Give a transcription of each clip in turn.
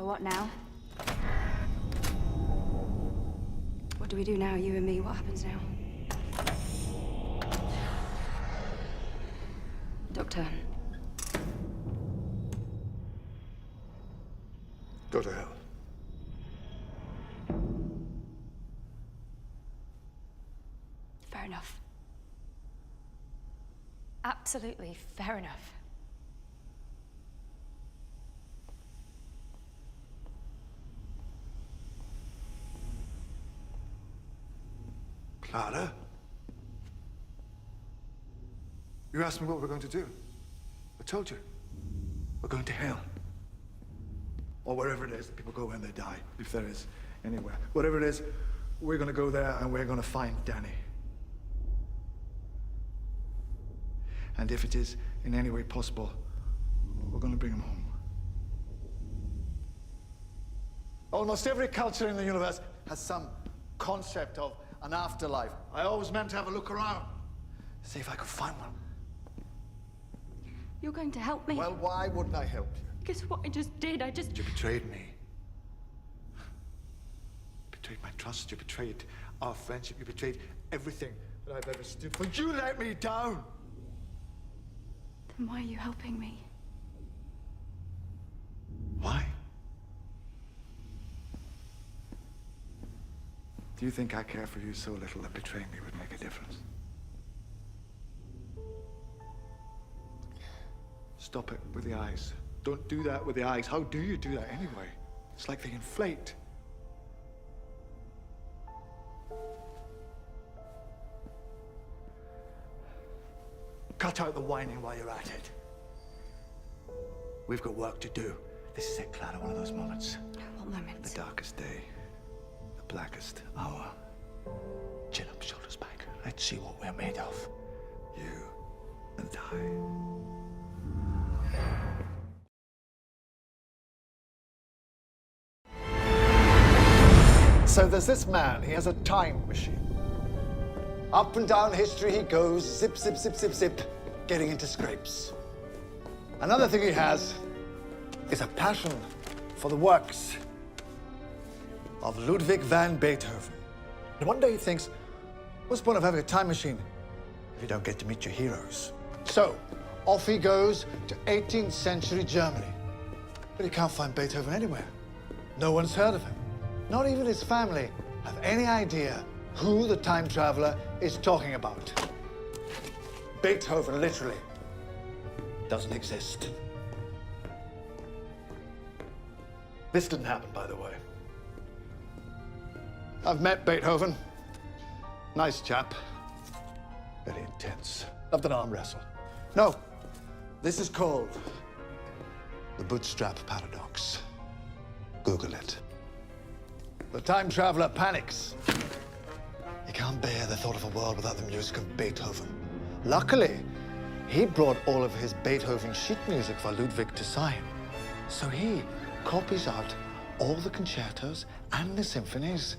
So what now? What do we do now, you and me? What happens now? Doctor. Go to hell. Fair enough. Absolutely fair enough. Clara? You asked me what we're going to do. I told you. We're going to hell. Or wherever it is that people go when they die, if there is anywhere. Whatever it is, we're going to go there and we're going to find Danny. And if it is in any way possible, we're going to bring him home. Almost every culture in the universe has some concept of an afterlife. I always meant to have a look around, see if I could find one. You're going to help me? Well, why wouldn't I help you? Guess what I just did? You betrayed me. You betrayed my trust. You betrayed our friendship. You betrayed everything that I've ever stood for. You let me down. Then why are you helping me? Why? Do you think I care for you so little that betraying me would make a difference? Stop it with the eyes. Don't do that with the eyes. How do you do that anyway? It's like they inflate. Cut out the whining while you're at it. We've got work to do. This is it, Clara, one of those moments. What moments? The darkest day. The blackest hour. Chin up, shoulders back. Let's see what we're made of. You and I. So there's this man, he has a time machine. Up and down history he goes, zip, zip, zip, zip, zip, getting into scrapes. Another thing he has is a passion for the works of Ludwig van Beethoven. And one day he thinks, what's the point of having a time machine if you don't get to meet your heroes? So, off he goes to 18th century Germany. But he can't find Beethoven anywhere. No one's heard of him. Not even his family have any idea who the time traveler is talking about. Beethoven, literally, doesn't exist. This didn't happen, by the way. I've met Beethoven. Nice chap. Very intense. Loved an arm wrestle. No, this is called the bootstrap paradox. Google it. The time traveler panics. He can't bear the thought of a world without the music of Beethoven. Luckily, he brought all of his Beethoven sheet music for Ludwig to sign. So he copies out all the concertos and the symphonies,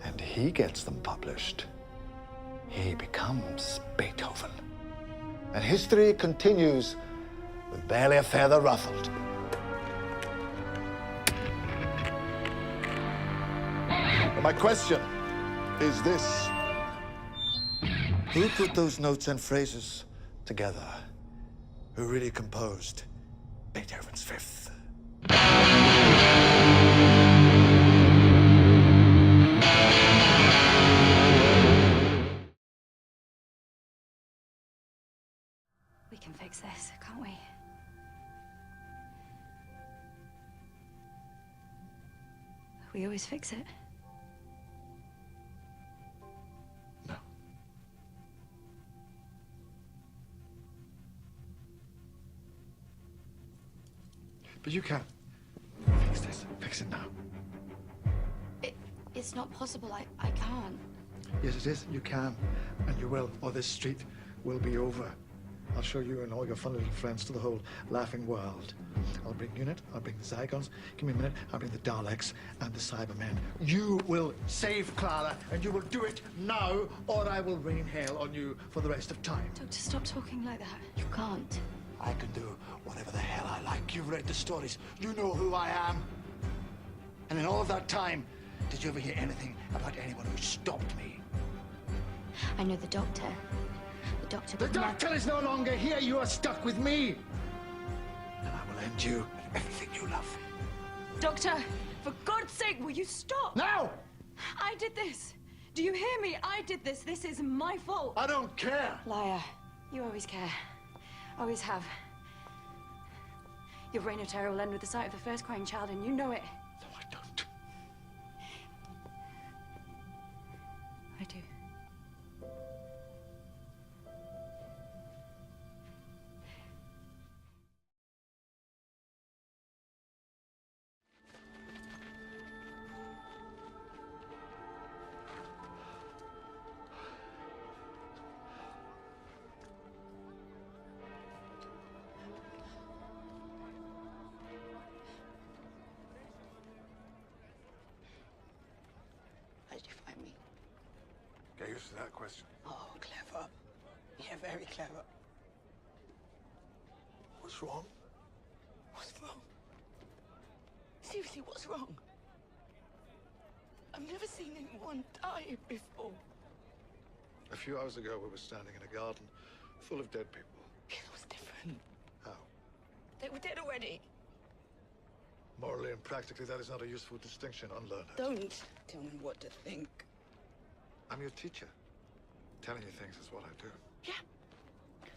and he gets them published. He becomes Beethoven. And history continues with barely a feather ruffled. My question is this. Who put those notes and phrases together? Who really composed Beethoven's Fifth? We can fix this, can't we? We always fix it. No. But you can. Fix this. Fix it now. It's not possible. I can't. Yes, it is. You can. And you will. Or this street will be over. I'll show you and all your fun little friends to the whole laughing world. I'll bring UNIT, I'll bring the Zygons, give me a minute, I'll bring the Daleks and the Cybermen. You will save Clara, and you will do it now, or I will rain hell on you for the rest of time. Doctor, stop talking like that. You can't. I can do whatever the hell I like. You've read the stories. You know who I am. And in all of that time, did you ever hear anything about anyone who stopped me? I know the doctor. The doctor... The doctor is no longer here. You are stuck with me. And I will end you and everything you love. Doctor, for God's sake, will you stop? Now! I did this. Do you hear me? I did this. This is my fault. I don't care. Liar. You always care. Always have. Your reign of terror will end with the sight of the first crying child, and you know it. No, I don't. I do. How did you find me? Get used to that question. Oh, clever. Yeah, very clever. What's wrong? What's wrong? Seriously, what's wrong? I've never seen anyone die before. A few hours ago, we were standing in a garden full of dead people. It was different. How? They were dead already. Morally and practically, that is not a useful distinction. Unlearn it. Don't tell me what to think. I'm your teacher. Telling you things is what I do. Yeah.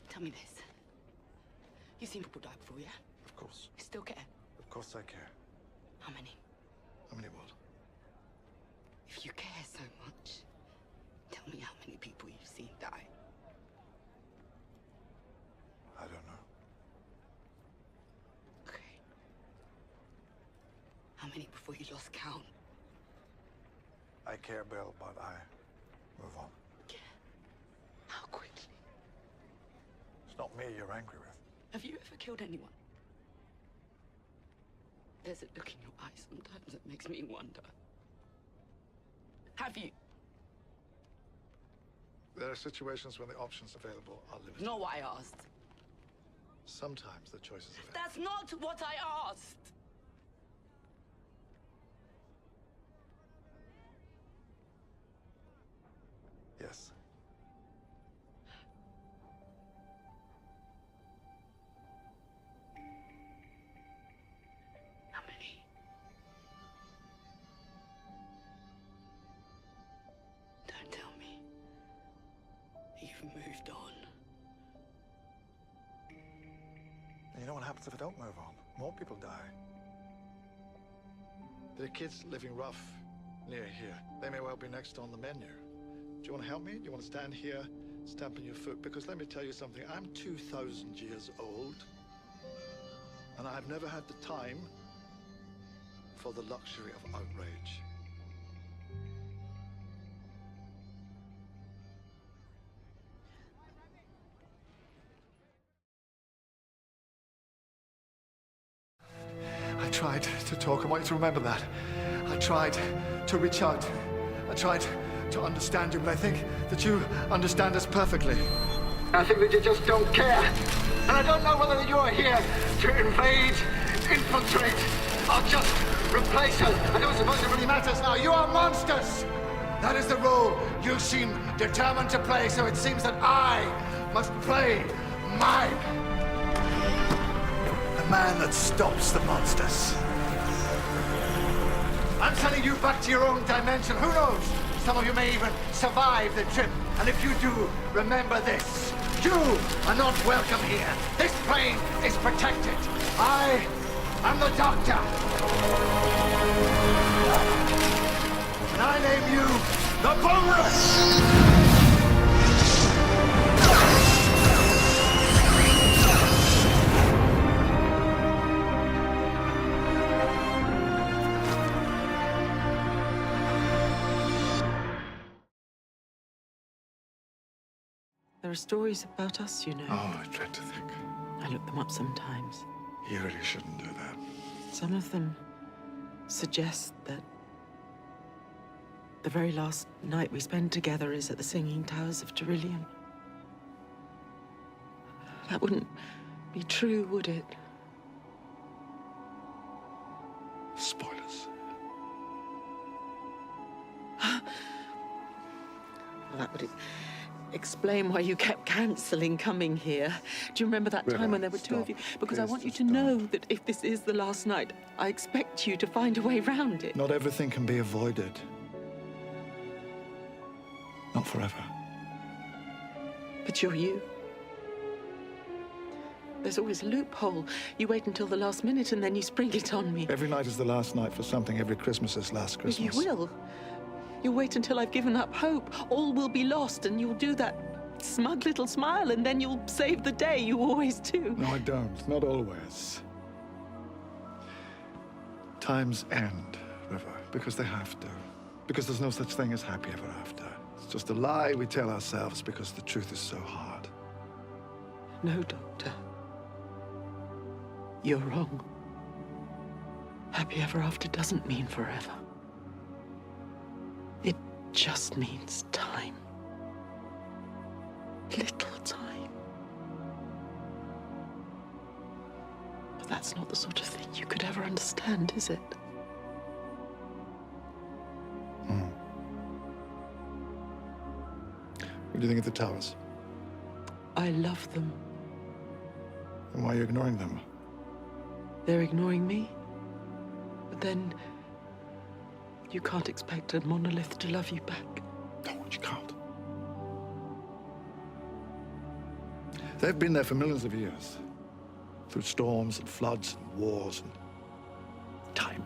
Tell me this. You've seen people die before, yeah? Of course. You still care? Of course I care. How many? How many what? If you care so much, tell me how many people you've seen die. I don't know. Okay. How many before you lost count? I care, Bill, but I move on. Yeah. How quickly? It's not me you're angry with. Have you ever killed anyone? There's a look in your eyes sometimes that makes me wonder. Have you? There are situations when the options available are limited. Not what I asked. Sometimes the choices available. That's not what I asked. Yes. How many? Don't tell me. You've moved on. And you know what happens if I don't move on? More people die. There are kids living rough near here. They may well be next on the menu. Do you want to help me? Do you want to stand here, stamping your foot? Because let me tell you something. I'm 2,000 years old. And I've never had the time for the luxury of outrage. I tried to talk. I want you to remember that. I tried to reach out. I tried to understand you, but I think that you understand us perfectly. I think that you just don't care. And I don't know whether you are here to invade, infiltrate, or just replace us. I don't suppose it really matters now. You are monsters! That is the role you seem determined to play, so it seems that I must play mine. The man that stops the monsters. I'm sending you back to your own dimension. Who knows? Some of you may even survive the trip. And if you do, remember this. You are not welcome here. This plane is protected. I am the Doctor. And I name you the Boneless. There are stories about us, you know. Oh, I dread to think. I look them up sometimes. You really shouldn't do that. Some of them suggest that the very last night we spend together is at the Singing Towers of Tyrillium. That wouldn't be true, would it? Spoilers. Well, that would explain why you kept cancelling coming here. Do you remember that time when there were two of you? Because I want you to know that if this is the last night, I expect you to find a way round it. Not everything can be avoided. Not forever. But you're you. There's always a loophole. You wait until the last minute and then you spring it on me. Every night is the last night for something. Every Christmas is last Christmas. You will. You'll wait until I've given up hope. All will be lost, and you'll do that smug little smile, and then you'll save the day. You always do. No, I don't. Not always. Times end, River, because they have to. Because there's no such thing as happy ever after. It's just a lie we tell ourselves because the truth is so hard. No, Doctor. You're wrong. Happy ever after doesn't mean forever. It just means time. Little time. But that's not the sort of thing you could ever understand, is it? What do you think of the towers? I love them. And why are you ignoring them? They're ignoring me. But then you can't expect a monolith to love you back. No, you can't. They've been there for millions of years. Through storms and floods and wars and time.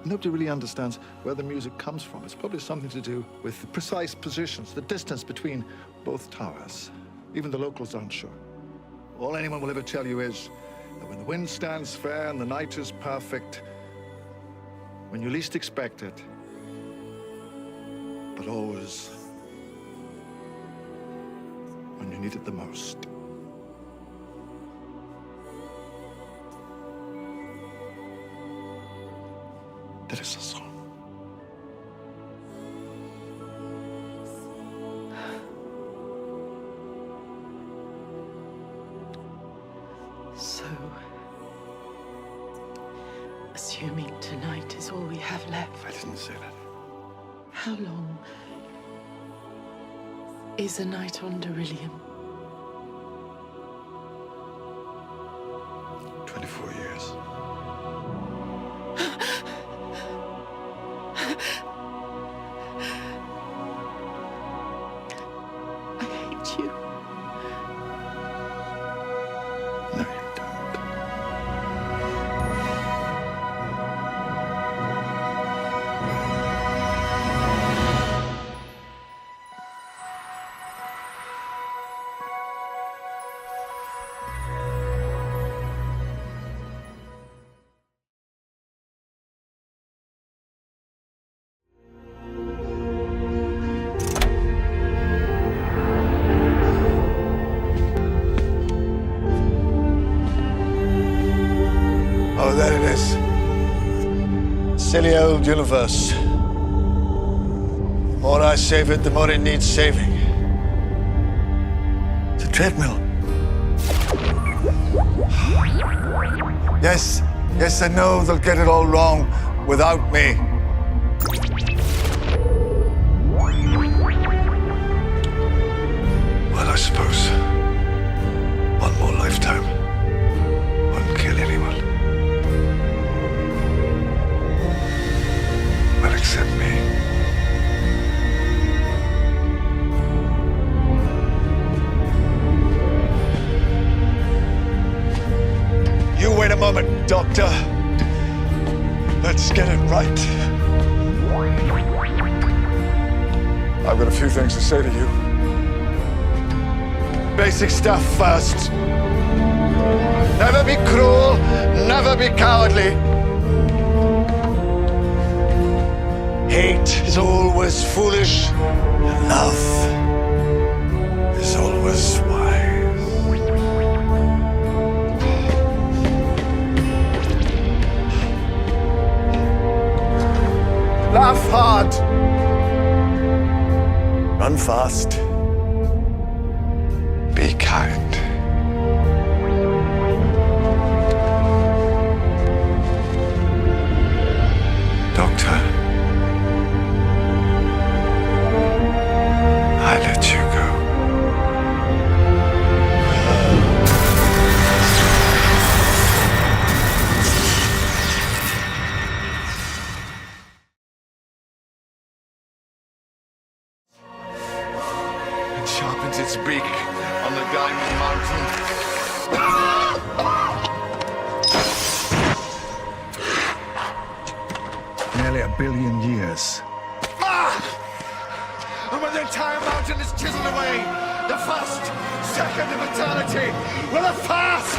Nobody really understands where the music comes from. It's probably something to do with the precise positions, the distance between both towers. Even the locals aren't sure. All anyone will ever tell you is that when the wind stands fair and the night is perfect, when you least expect it, but always when you need it the most. That is a song. So, assuming tonight is all we have left. I didn't say that. How long is a night on Beryllium? 24 years. I hate you. No, you don't. Oh, there it is. Silly old universe. The more I save it, the more it needs saving. It's a treadmill. Yes, I know they'll get it all wrong without me. Well, I suppose one more lifetime won't kill anyone. Well, except me. You wait a moment, Doctor. Let's get it right. I've got a few things to say to you. Basic stuff first. Never be cruel, never be cowardly. Hate is always foolish, and love is always wise. Laugh hard. Run fast. Be kind. Doctor, I let you go. It sharpens its beak on the Diamond Mountain. Nearly 1 billion years. And when the entire mountain is chiseled away, the first second of eternity will have passed!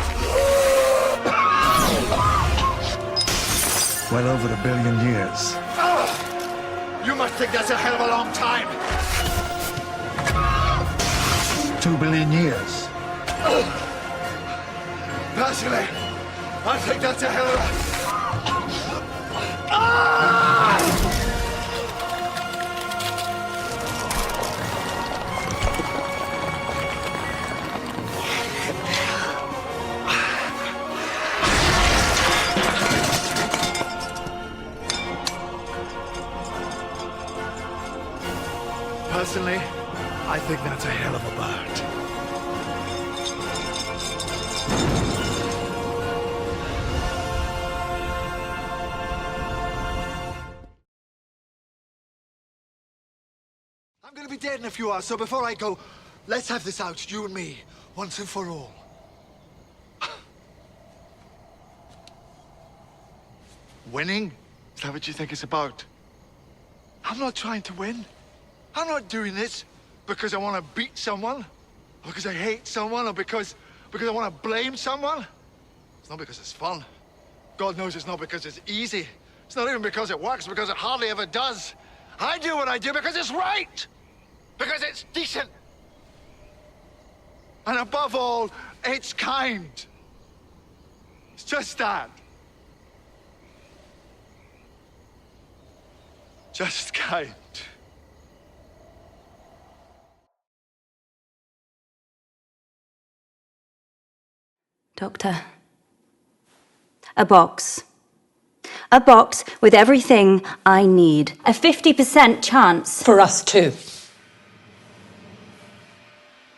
Well over 1 billion years. You must think that's a hell of a long time. 2 billion years. Personally, I think that's a hell of a... Personally, I think that's a hell of a bird. I'm gonna be dead in a few hours, so before I go, let's have this out, you and me, once and for all. Winning? Is that what you think it's about? I'm not trying to win. I'm not doing this because I want to beat someone, or because I hate someone, or because I want to blame someone. It's not because it's fun. God knows it's not because it's easy. It's not even because it works, because it hardly ever does. I do what I do because it's right. Because it's decent. And above all, it's kind. It's just that. Just kind. Doctor. A box. A box with everything I need. A 50% chance. For us too.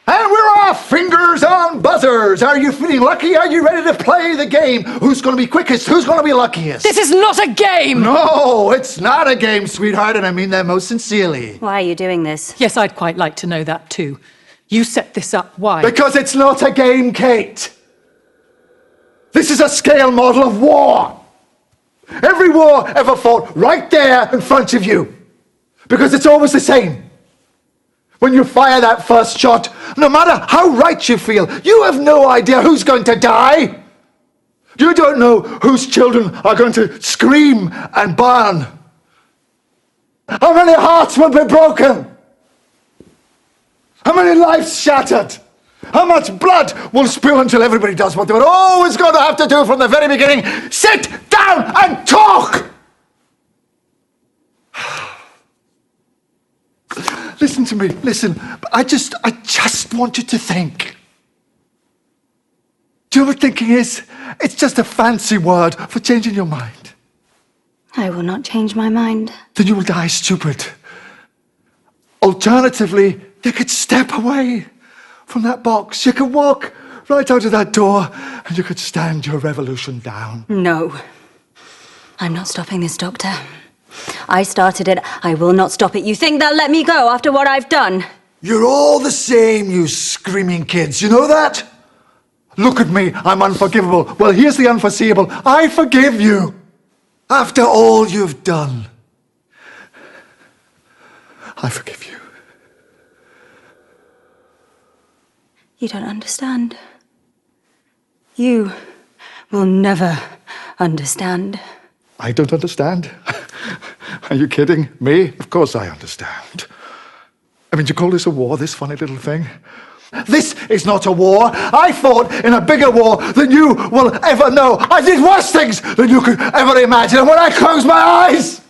And we're off! Fingers on buzzers! Are you feeling lucky? Are you ready to play the game? Who's gonna be quickest? Who's gonna be luckiest? This is not a game! No, it's not a game, sweetheart, and I mean that most sincerely. Why are you doing this? Yes, I'd quite like to know that too. You set this up, why? Because it's not a game, Kate. This is a scale model of war. Every war ever fought right there in front of you. Because it's always the same. When you fire that first shot, no matter how right you feel, you have no idea who's going to die. You don't know whose children are going to scream and burn. How many hearts will be broken? How many lives shattered? How much blood will spill until everybody does what they were always going to have to do from the very beginning? Sit down and talk! Listen to me, listen. I just want you to think. Do you know what thinking is? It's just a fancy word for changing your mind. I will not change my mind. Then you will die stupid. Alternatively, you could step away from that box. You could walk right out of that door and you could stand your revolution down. No. I'm not stopping this, Doctor. I started it. I will not stop it. You think they'll let me go after what I've done? You're all the same, you screaming kids. You know that? Look at me. I'm unforgivable. Well, here's the unforeseeable. I forgive you. After all you've done, I forgive you. You don't understand. You will never understand. I don't understand. Are you kidding me? Of course I understand. I mean, do you call this a war, this funny little thing? This is not a war. I fought in a bigger war than you will ever know. I did worse things than you could ever imagine. And when I close my eyes,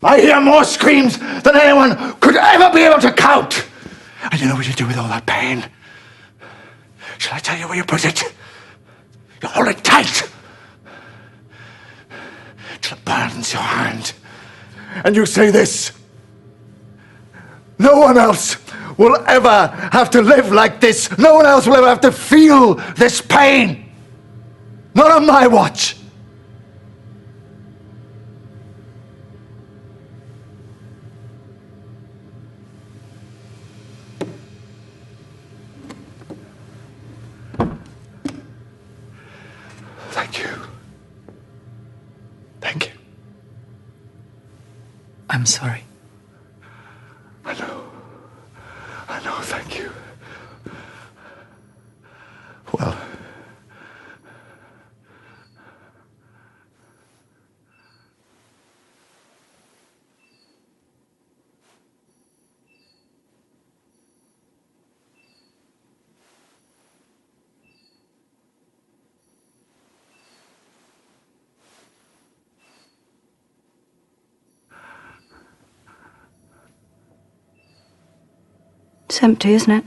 I hear more screams than anyone could ever be able to count. And you know what you do with all that pain? Shall I tell you where you put it? You hold it tight. burns your hand. And you say this: no one else will ever have to live like this. No one else will ever have to feel this pain. Not on my watch. Thank you. Thank you. I'm sorry. I know. I know, thank you. Well, It's empty, isn't it?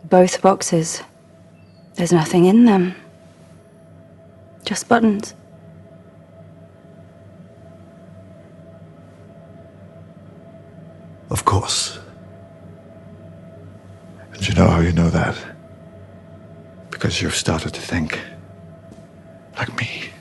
Both boxes. There's nothing in them. Just buttons. of course. And you know how you know that? Because you've started to think like me.